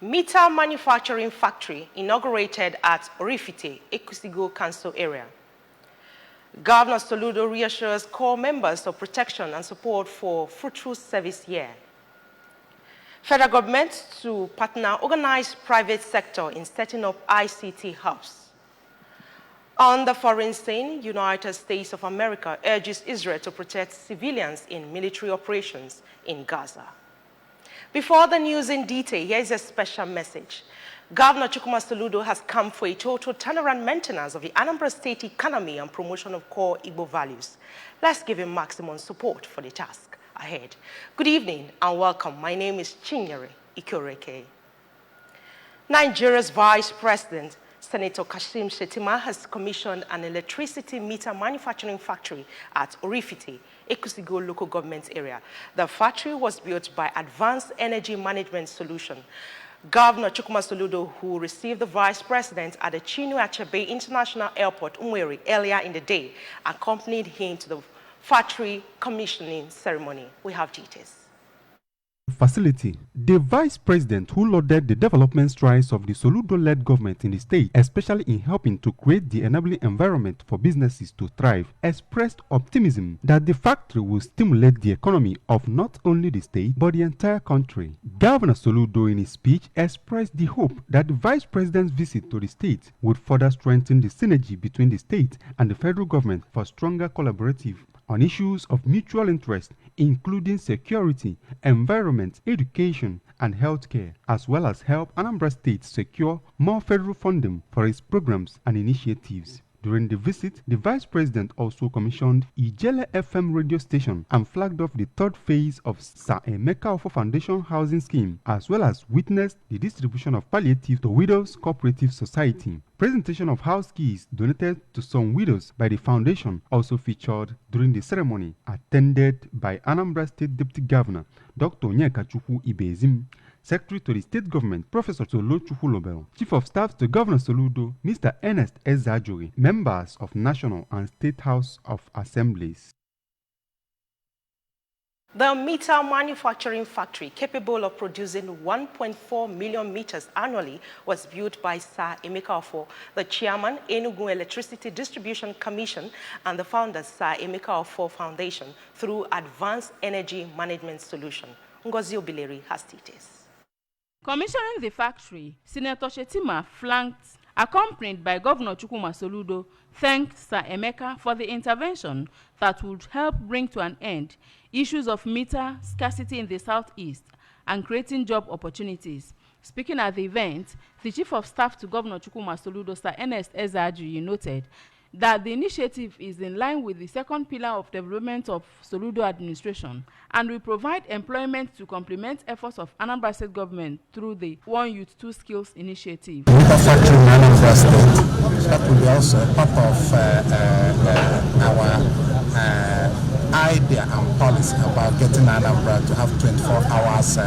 Meter manufacturing factory inaugurated at Orifite, Ekusigo Council area. Governor Soludo reassures core members of protection and support for fruitful service year. Federal government to partner organized private sector in setting up ICT hubs. On the foreign scene, United States of America urges Israel to protect civilians in military operations in Gaza. Before the news in detail, here is a special message. Governor Chukwuma Soludo has come for a total turnaround maintenance of the Anambra State economy and promotion of core Igbo values. Let's give him maximum support for the task ahead. Good evening and welcome. My name is Chinyere Ikoreke. Nigeria's Vice President, Senator Kashim Shettima, has commissioned an electricity meter manufacturing factory at Orifite, Ekusigo local government area. The factory was built by Advanced Energy Management Solution. Governor Chukwuma Soludo, who received the Vice President at the Chinua Achebe International Airport, Umweri, earlier in the day, accompanied him to the factory commissioning ceremony. We have details. Facility. The Vice President, who lauded the development strides of the Soludo-led government in the state, especially in helping to create the enabling environment for businesses to thrive, expressed optimism that the factory will stimulate the economy of not only the state but the entire country. Governor Soludo, in his speech, expressed the hope that the Vice President's visit to the state would further strengthen the synergy between the state and the federal government for stronger collaborative on issues of mutual interest, including security, environment, education, and healthcare, as well as help Anambra State secure more federal funding for its programs and initiatives. During the visit, the Vice President also commissioned Ijele FM radio station and flagged off the third phase of Sir Emeka Ofo Foundation housing scheme, as well as witnessed the distribution of palliative to Widows Cooperative Society. Presentation of house keys donated to some widows by the foundation also featured during the ceremony, attended by Anambra State Deputy Governor Dr. Onyekachukwu Ibezim, Secretary to the State Government, Professor Tolochukwu Lobel, Chief of Staff to Governor Soludo, Mr. Ernest Ezajuri, members of National and State House of Assemblies. The meter manufacturing factory, capable of producing 1.4 million meters annually, was built by Sir Emeka Ofo, the chairman, Enugu Electricity Distribution Commission, and the founder, Sir Emeka Ofo Foundation, through Advanced Energy Management Solution. Ngozi Obileri has details. Commissioning the factory, Senator Shettima, accompanied by Governor Chukwuma Soludo, thanked Sir Emeka for the intervention that would help bring to an end issues of meter scarcity in the southeast and creating job opportunities. Speaking at the event, the Chief of Staff to Governor Chukwuma Soludo, Sir Ernest Ezajuri, noted that the initiative is in line with the second pillar of development of Soludo administration and will provide employment to complement efforts of Anambra State government through the One Youth, Two Skills initiative. Factory in Anambra State, that will be also part of our idea and policy about getting Anambra to have 24 hours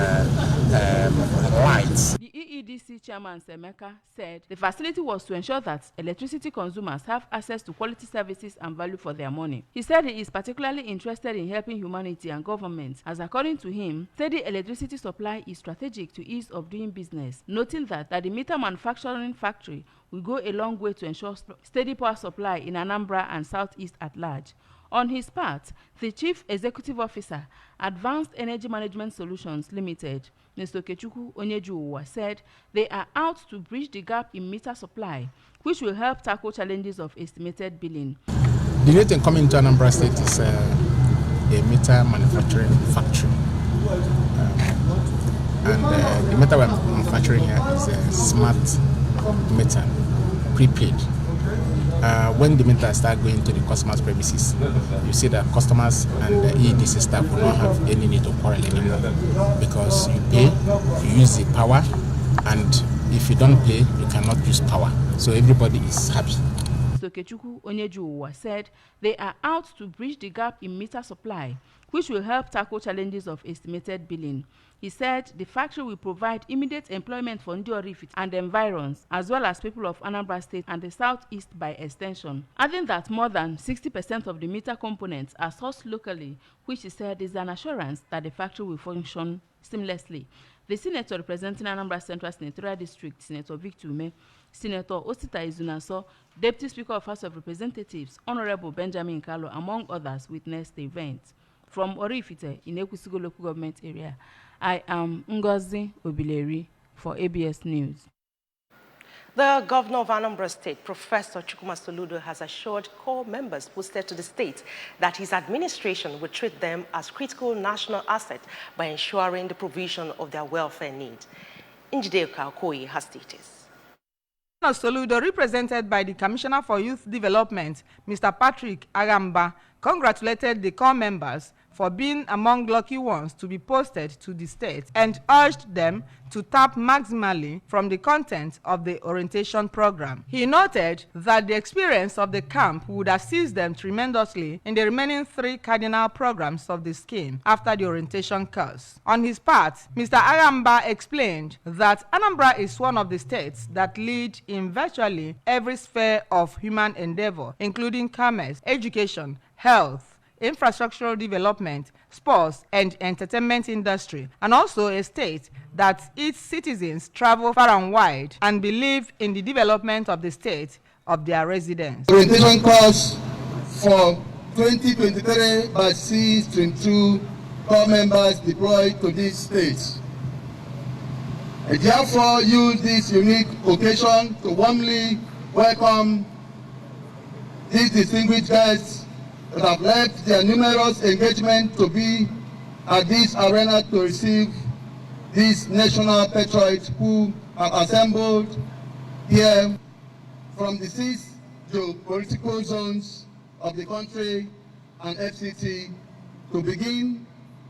lights. The EEDC chairman Semeka said the facility was to ensure that electricity consumers have access to quality services and value for their money. He said he is particularly interested in helping humanity and government, as according to him, steady electricity supply is strategic to ease of doing business, noting that the meter manufacturing factory will go a long way to ensure steady power supply in Anambra and Southeast at large. On his part, the Chief Executive Officer, Advanced Energy Management Solutions Limited, Mr. Okechukwu Onyejuwa, said they are out to bridge the gap in meter supply, which will help tackle challenges of estimated billing. The new thing coming to Anambra State is a meter manufacturing factory. And the meter we're manufacturing here is a smart meter, prepaid. When the meter start going to the customer's premises, you see that customers and the EEDC staff will not have any need to quarrel anymore, because you pay, you use the power, and if you don't pay, you cannot use power. So everybody is happy. Okechukwu Onyejuwa said they are out to bridge the gap in meter supply, which will help tackle challenges of estimated billing. He said the factory will provide immediate employment for Ndi Orifite and environs, as well as people of Anambra State and the southeast by extension, adding that more than 60% of the meter components are sourced locally, which he said is an assurance that the factory will function seamlessly. The senator representing Anambra Central Senatorial District, Senator Victor Ume, Senator Osita Izunaso, Deputy Speaker of House of Representatives, Honorable Benjamin Kalu, among others, witnessed the event. From Orifite in Ekwusigo local government area, I am Ngozi Obileri for ABS News. The governor of Anambra State, Professor Chukwuma Soludo, has assured core members posted to the state that his administration will treat them as critical national assets by ensuring the provision of their welfare needs. Njideka Okoye has details. Soludo, represented by the Commissioner for Youth Development, Mr. Patrick Agamba, congratulated the core members for being among lucky ones to be posted to the state and urged them to tap maximally from the content of the orientation program. He noted that the experience of the camp would assist them tremendously in the remaining 3 cardinal programs of the scheme after the orientation course. On his part, Mr. Agamba explained that Anambra is one of the states that lead in virtually every sphere of human endeavor, including commerce, education, health, infrastructural development, sports, and entertainment industry, and also a state that its citizens travel far and wide and believe in the development of the state of their residents. Orientation course for 2023 batch C-2 core members deployed to these states. I therefore use this unique occasion to warmly welcome these distinguished guests that have left their numerous engagements to be at this arena to receive these national patriots who have assembled here from the 6 geopolitical zones of the country and FCT to begin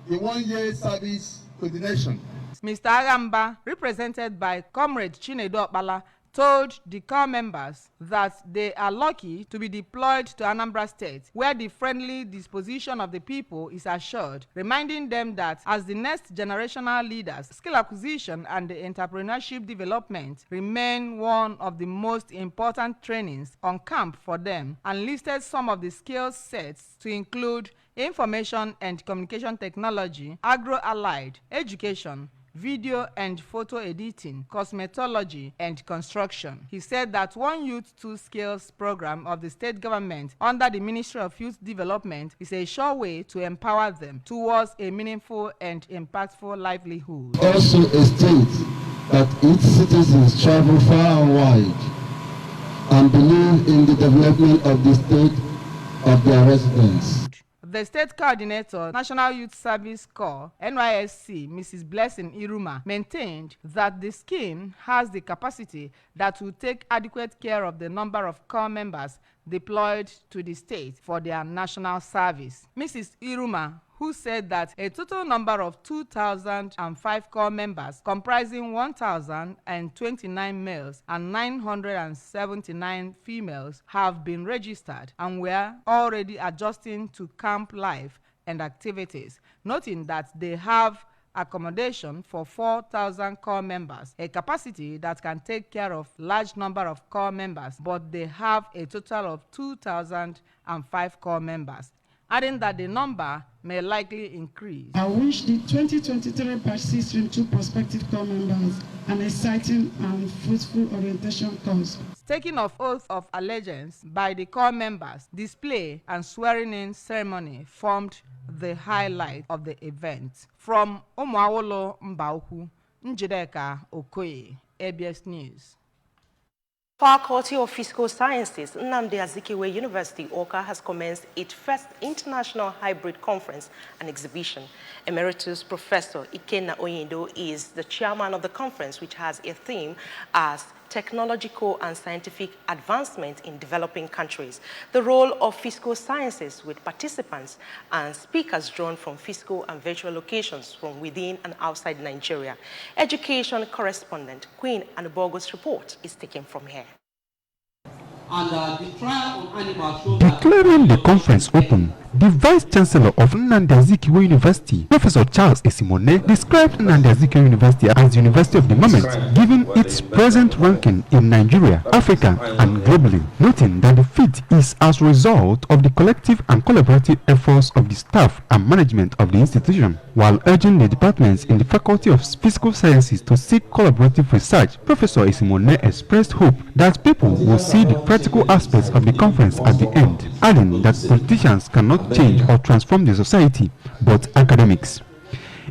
the 1-year service to the nation. Mr. Agamba, represented by Comrade Chinedu Okpala, told the core members that they are lucky to be deployed to Anambra State, where the friendly disposition of the people is assured, reminding them that as the next generational leaders, skill acquisition and entrepreneurship development remain one of the most important trainings on camp for them, and listed some of the skill sets to include information and communication technology, agro-allied, education, video and photo editing, cosmetology, and construction. He said that One Youth 2 Skills program of the state government under the Ministry of Youth Development is a sure way to empower them towards a meaningful and impactful livelihood. Also a state that its citizens travel far and wide and believe in the development of the state of their residents. The State Coordinator, National Youth Service Corps, NYSC, Mrs. Blessing Iruma, maintained that the scheme has the capacity that will take adequate care of the number of corps members deployed to the state for their national service. Mrs. Iruma, who said that a total number of 2,005 corps members comprising 1,029 males and 979 females have been registered and were already adjusting to camp life and activities, noting that they have accommodation for 4,000 corps members, a capacity that can take care of large number of corps members, but they have a total of 2,005 corps members, adding that the number may likely increase. I wish the 2023 batch C-2 prospective corps members an exciting and fruitful orientation course. Taking of oath of allegiance by the corps members, display and swearing-in ceremony formed the highlight of the event. From Umuawolo Mbauku, Njideka Okoye, ABS News. Faculty of Physical Sciences, Nnamdi Azikiwe University, Awka, has commenced its first International Hybrid Conference and Exhibition. Emeritus Professor Ikenna Oyendo is the chairman of the conference, which has a theme as technological and scientific advancement in developing countries, the role of physical sciences, with participants and speakers drawn from physical and virtual locations from within and outside Nigeria. Education correspondent Queen Anubogo's report is taken from here. Declaring the conference open, the Vice Chancellor of Nnamdi Azikiwe University, Professor Charles Esimone, described Nnamdi Azikiwe University as the university of the moment, giving its present ranking in Nigeria, Africa, and globally, noting that the feat is as a result of the collective and collaborative efforts of the staff and management of the institution. While urging the departments in the Faculty of Physical Sciences to seek collaborative research, Professor Esimone expressed hope that people will see the practical aspects of the conference at the end, adding that politicians cannot change or transform the society, but academics.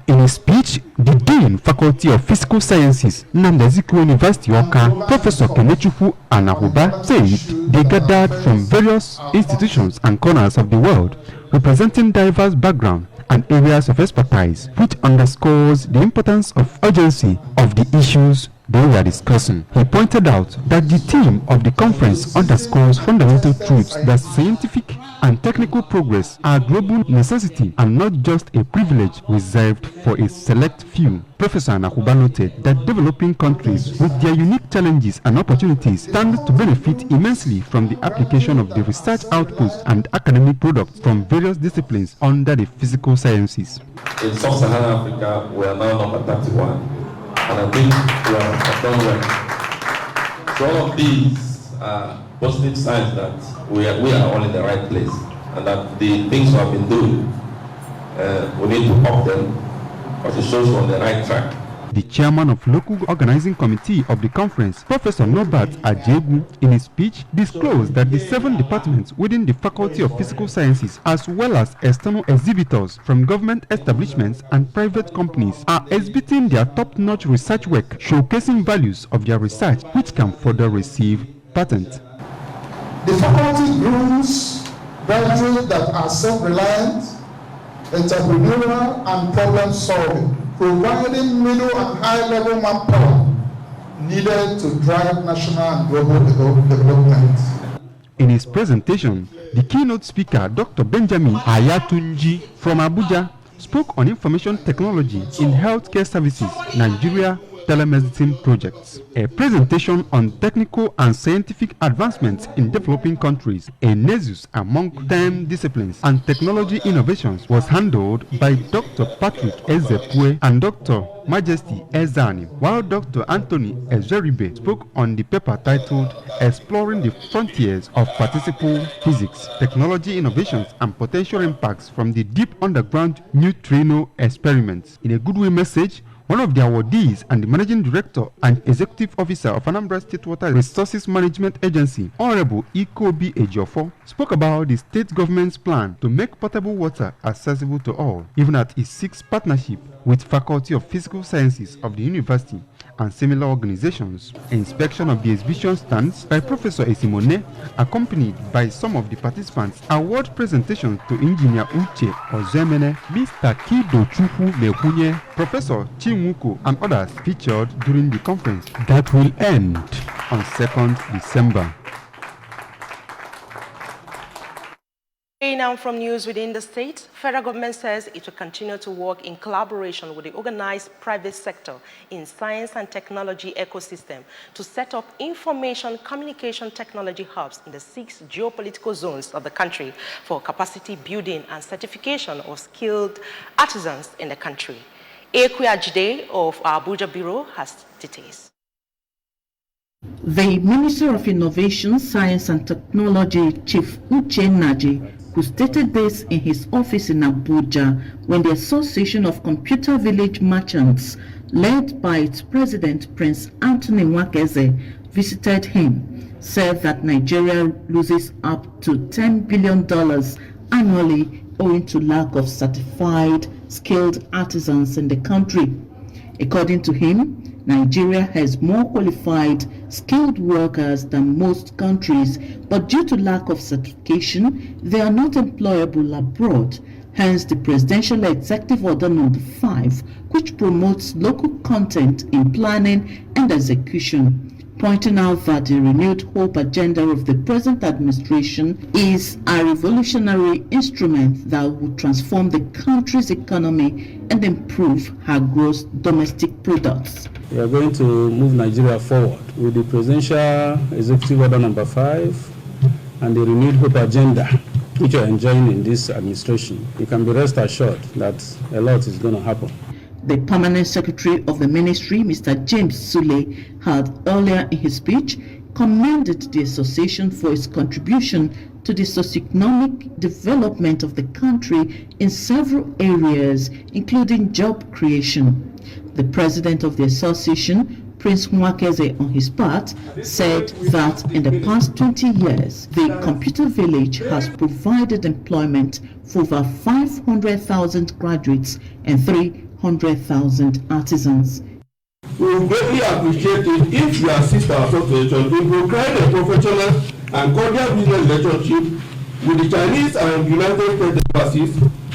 In his speech, the Dean, Faculty of Physical Sciences, Nnamdi Azikiwe University, Awka, Professor Kenechukwu Anahuba, said they gathered from various institutions and corners of the world, representing diverse backgrounds and areas of expertise, which underscores the importance of urgency of the issues they were discussing. He pointed out that the theme of the conference underscores fundamental truths that scientific and technical progress are global necessity and not just a privilege reserved for a select few. Professor Anahuba noted that developing countries with their unique challenges and opportunities stand to benefit immensely from the application of the research outputs and academic products from various disciplines under the physical sciences. In sub-Saharan Africa, we are now number 31. And I think we have done well. So all of these are positive signs that we are all in the right place, and that the things we have been doing, we need to up them, because it shows we're on the right track. The chairman of local organizing committee of the conference, Professor Norbert Ajegu, in his speech disclosed that the 7 departments within the Faculty of Physical Sciences, as well as external exhibitors from government establishments and private companies, are exhibiting their top-notch research work, showcasing values of their research which can further receive patents. The faculty grooms graduates that are self-reliant, entrepreneurial, and problem-solving, providing middle and high-level manpower needed to drive national and global development. In his presentation, the keynote speaker, Dr. Benjamin Ayatunji from Abuja, spoke on information technology in healthcare services, Nigeria, telemedicine projects. A presentation on technical and scientific advancements in developing countries, a nexus among STEM disciplines and technology innovations, was handled by Dr. Patrick Ezepue and Dr. Majesty Ezani, while Dr. Anthony Ezeribe spoke on the paper titled Exploring the Frontiers of Participle Physics, Technology Innovations and Potential Impacts from the Deep Underground Neutrino Experiments. In a goodwill message, one of the awardees and the managing director and executive officer of Anambra State Water Resources Management Agency, Honorable Ikobi Ejiofor, spoke about the state government's plan to make potable water accessible to all, even as it seeks partnership with Faculty of Physical Sciences of the university and similar organizations. Inspection of the exhibition stands by Professor Esimone, accompanied by some of the participants. Award presentations to Engineer Uche Ozemene, Mr. Kidochukwu Mekunye, Professor Chinwuko, and others featured during the conference that will end on 2nd December. Now from news within the state, federal government says it will continue to work in collaboration with the organized private sector in science and technology ecosystem to set up information communication technology hubs in the 6 geopolitical zones of the country for capacity building and certification of skilled artisans in the country. Ekwe Ajide of our Abuja Bureau has details. The Minister of Innovation, Science and Technology, Chief Uche Naji, who stated this in his office in Abuja when the Association of Computer Village Merchants, led by its president, Prince Anthony Nwakeze, visited him, said that Nigeria loses up to $10 billion annually owing to lack of certified, skilled artisans in the country. According to him, Nigeria has more qualified, skilled workers than most countries, but due to lack of certification, they are not employable abroad. Hence the Presidential Executive Order No. 5, which promotes local content in planning and execution, pointing out that the renewed hope agenda of the present administration is a revolutionary instrument that will transform the country's economy and improve her gross domestic products. We are going to move Nigeria forward with the Presidential Executive Order No. 5 and the renewed hope agenda, which are enjoying in this administration. You can be rest assured that a lot is going to happen. The permanent secretary of the ministry, Mr. James Sule, had earlier in his speech commended the association for its contribution to the socioeconomic development of the country in several areas, including job creation. The president of the association, Prince Nwakeze, on his part, said that in the past 20 years, the computer village has provided employment for over 500,000 graduates and 300,000 artisans. We would greatly appreciate it if you assist our association in procuring a professional and cordial business relationship with the Chinese and United States embassies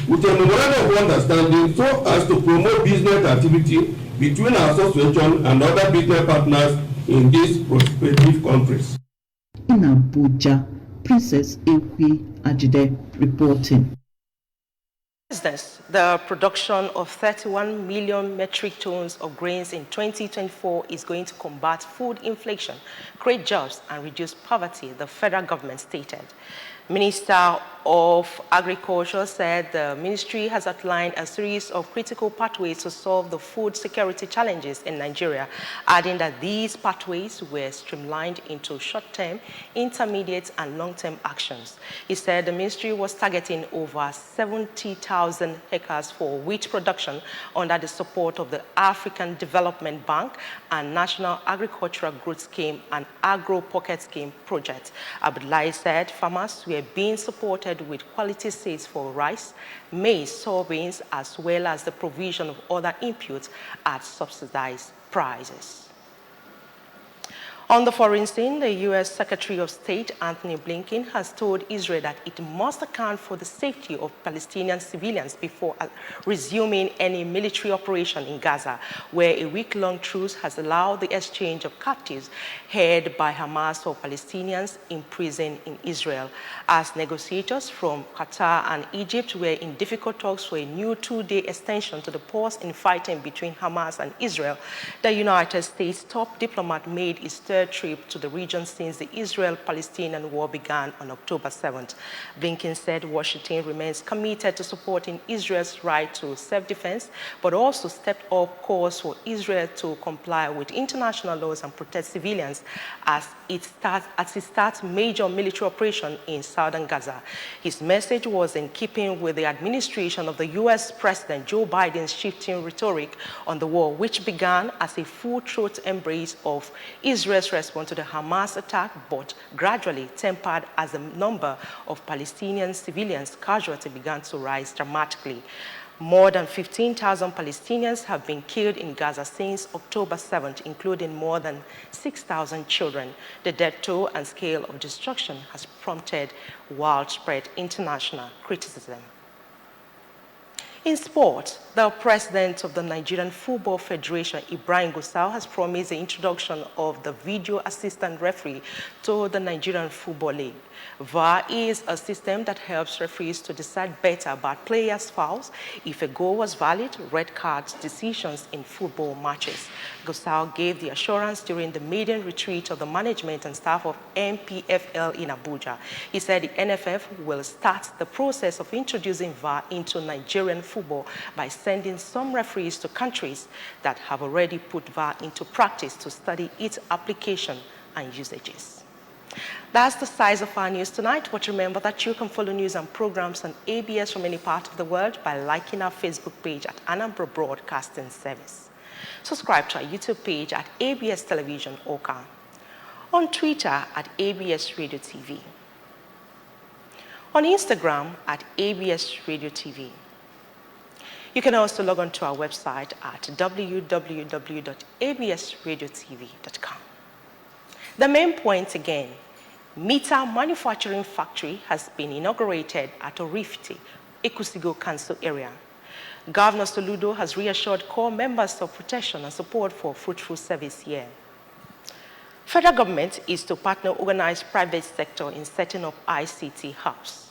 with a memorandum of understanding so as to promote business activity between our association and other business partners in these prospective countries. In Abuja, Princess Ekwi Ajide reporting. Business. The production of 31 million metric tons of grains in 2024 is going to combat food inflation, create jobs, and reduce poverty, the federal government stated. Minister of Agriculture said the ministry has outlined a series of critical pathways to solve the food security challenges in Nigeria, adding that these pathways were streamlined into short-term, intermediate, and long-term actions. He said the ministry was targeting over 70,000 hectares for wheat production under the support of the African Development Bank and National Agricultural Growth Scheme and Agro Pocket Scheme project. Abdullahi said farmers were being supported with quality seeds for rice, maize, soybeans, as well as the provision of other inputs at subsidized prices. On the foreign scene, the U.S. Secretary of State Anthony Blinken has told Israel that it must account for the safety of Palestinian civilians before resuming any military operation in Gaza, where a week-long truce has allowed the exchange of captives held by Hamas for Palestinians imprisoned in Israel. As negotiators from Qatar and Egypt were in difficult talks for a new two-day extension to the pause in fighting between Hamas and Israel, the United States top diplomat made his third trip to the region since the Israel-Palestinian war began on October 7th. Blinken said Washington remains committed to supporting Israel's right to self-defense, but also stepped up calls for Israel to comply with international laws and protect civilians as it starts major military operation in southern Gaza. His message was in keeping with the administration of the U.S. President Joe Biden's shifting rhetoric on the war, which began as a full-throat embrace of Israel's response to the Hamas attack, but gradually tempered as the number of Palestinian civilians casualties began to rise dramatically. More than 15,000 Palestinians have been killed in Gaza since October 7th, including more than 6,000 children. The death toll and scale of destruction has prompted widespread international criticism. In sport, the president of the Nigerian Football Federation, Ibrahim Gusau, has promised the introduction of the video assistant referee to the Nigerian Football League. VAR is a system that helps referees to decide better about players' fouls, if a goal was valid, red cards, decisions in football matches. Gusau gave the assurance during the maiden retreat of the management and staff of MPFL in Abuja. He said the NFF will start the process of introducing VAR into Nigerian football by sending some referees to countries that have already put VAR into practice to study its application and usages. That's the size of our news tonight, but remember that you can follow news and programs on ABS from any part of the world by liking our Facebook page at Anambra Broadcasting Service. Subscribe to our YouTube page at ABS Television Oka, on Twitter at ABS Radio TV, on Instagram at ABS Radio TV. You can also log on to our website at www.absradiotv.com. The main point again, Meter Manufacturing Factory has been inaugurated at Orifite, Ekusigo Council area. Governor Soludo has reassured core members of protection and support for fruitful service here. Federal government is to partner organized private sector in setting up ICT hubs.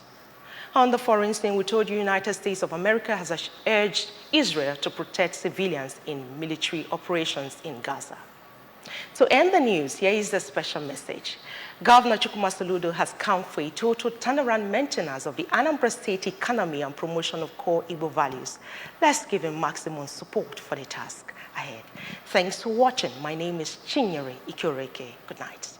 On the foreign scene, we told you United States of America has urged Israel to protect civilians in military operations in Gaza. To end the news, here is a special message. Governor Chukwuma Soludo has come for a total turnaround maintenance of the Anambra State economy and promotion of core Igbo values. Let's give him maximum support for the task ahead. Thanks for watching. My name is Chinyere Ikureke. Good night.